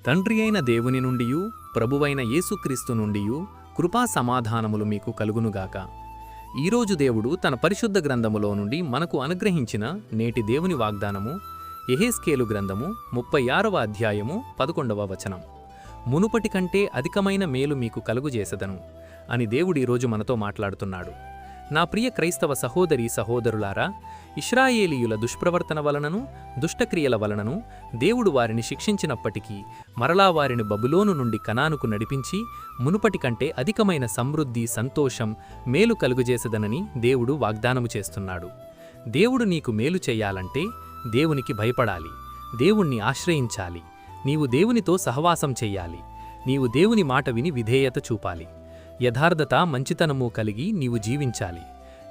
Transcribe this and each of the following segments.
తండ్రి అయిన దేవుని నుండియు ప్రభువైన యేసుక్రీస్తు నుండియు కృపా సమాధానములు మీకు కలుగునుగాక. ఈరోజు దేవుడు తన పరిశుద్ధ గ్రంథములో నుండి మనకు అనుగ్రహించిన నేటి దేవుని వాగ్దానము యెహెజ్కేలు గ్రంథము 36వ అధ్యాయము 11వ వచనం. మునుపటి కంటే అధికమైన మేలు మీకు కలుగుజేసెదను అని దేవుడు ఈరోజు మనతో మాట్లాడుతున్నాడు. నా ప్రియ క్రైస్తవ సహోదరీ సహోదరులారా, ఇశ్రాయేలీయుల దుష్ప్రవర్తన వలనను దుష్టక్రియల వలనను దేవుడు వారిని శిక్షించినప్పటికీ మరలా వారిని బబులోను నుండి కనానుకు నడిపించి మునుపటి కంటే అధికమైన సమృద్ధి, సంతోషం, మేలు కలుగజేసదనని దేవుడు వాగ్దానము చేస్తున్నాడు. దేవుడు నీకు మేలు చెయ్యాలంటే దేవునికి భయపడాలి, దేవుణ్ణి ఆశ్రయించాలి, నీవు దేవునితో సహవాసం చెయ్యాలి, నీవు దేవుని మాట విని విధేయత చూపాలి, యథార్థత మంచితనము కలిగి నీవు జీవించాలి,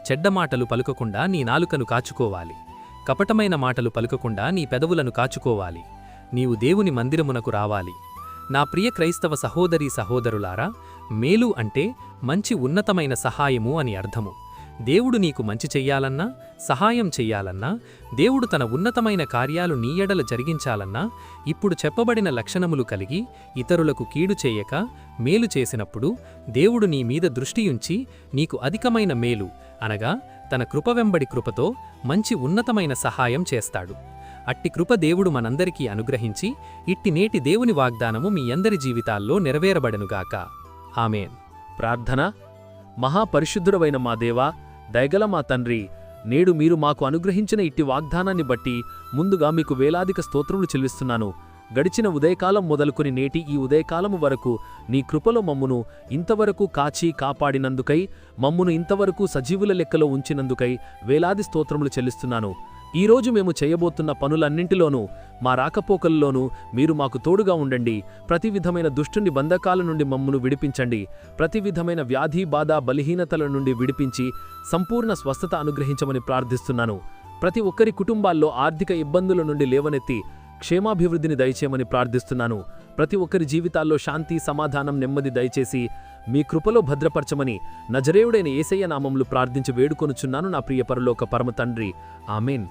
చెడ్డ మాటలు పలుకకుండా నీ నాలుకను కాచుకోవాలి, కపటమైన మాటలు పలుకకుండా నీ పెదవులను కాచుకోవాలి, నీవు దేవుని మందిరమునకు రావాలి. నా ప్రియ క్రైస్తవ సహోదరీ సహోదరులారా, మేలు అంటే మంచి ఉన్నతమైన సహాయము అని అర్థము. దేవుడు నీకు మంచి చెయ్యాలన్నా, సహాయం చెయ్యాలన్నా, దేవుడు తన ఉన్నతమైన కార్యాలు నీ ఎడల జరిగించాలన్నా ఇప్పుడు చెప్పబడిన లక్షణములు కలిగి ఇతరులకు కీడు చేయక మేలు చేసినప్పుడు దేవుడు నీ మీద దృష్టియుంచి నీకు అధికమైన మేలు అనగా తన కృప వెంబడి కృపతో మంచి ఉన్నతమైన సహాయం చేస్తాడు. అట్టి కృప దేవుడు మనందరికీ అనుగ్రహించి ఇట్టి నేటి దేవుని వాగ్దానము మీ అందరి జీవితాల్లో నెరవేరబడెనుగాక. ఆమేన్. ప్రార్థన. మహాపరిశుద్ధుడవైన మా దేవా, దయగల మా తండ్రి, నేడు మీరు మాకు అనుగ్రహించిన ఇట్టి వాగ్దానాన్ని బట్టి ముందుగా మీకు వేలాదిక స్తోత్రములు చెల్లిస్తున్నాను. గడిచిన ఉదయకాలం మొదలుకొని నేటి ఈ ఉదయకాలము వరకు నీ కృపలో మమ్మును ఇంతవరకు కాచి కాపాడినందుకై, మమ్మును ఇంతవరకు సజీవుల లెక్కలో ఉంచినందుకై వేలాది స్తోత్రములు చెల్లిస్తున్నాను. ఈరోజు మేము చేయబోతున్న పనులన్నింటిలోనూ, మా రాకపోకల్లోనూ మీరు మాకు తోడుగా ఉండండి. ప్రతి విధమైన దుష్టుని బంధకాల నుండి మమ్మును విడిపించండి. ప్రతి విధమైన వ్యాధి, బాధ, బలహీనతల నుండి విడిపించి సంపూర్ణ స్వస్థత అనుగ్రహించమని ప్రార్థిస్తున్నాను. ప్రతి ఒక్కరి కుటుంబాల్లో ఆర్థిక ఇబ్బందుల నుండి లేవనెత్తి క్షేమాభివృద్ధిని దయచేయమని ప్రార్థిస్తున్నాను. ప్రతి ఒక్కరి జీవితాల్లో శాంతి, సమాధానం, నెమ్మది దయచేసి మీ కృపలో భద్రపరచమని నజరేయుడైన యేసయ్య నామములు ప్రార్థించి వేడుకొనుచున్నాను నా ప్రియ పరలోక పరమ తండ్రి. ఆమేన్.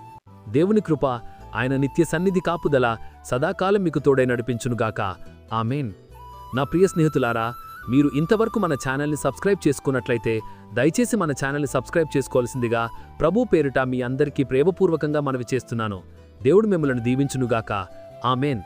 దేవుని కృప, ఆయన నిత్య సన్నిధి కాపుదల సదాకాలం మీకు తోడై నడిపించునుగాక. ఆమేన్. నా ప్రియ స్నేహితులారా, మీరు ఇంతవరకు మన ఛానల్ని సబ్స్క్రైబ్ చేసుకున్నట్లయితే దయచేసి మన ఛానల్ని సబ్స్క్రైబ్ చేసుకోవాల్సిందిగా ప్రభు పేరిట మీ అందరికీ ప్రేమపూర్వకంగా మనవి చేస్తున్నాను. దేవుడు మిమ్మల్ని దీవించునుగాక. ఆమేన్.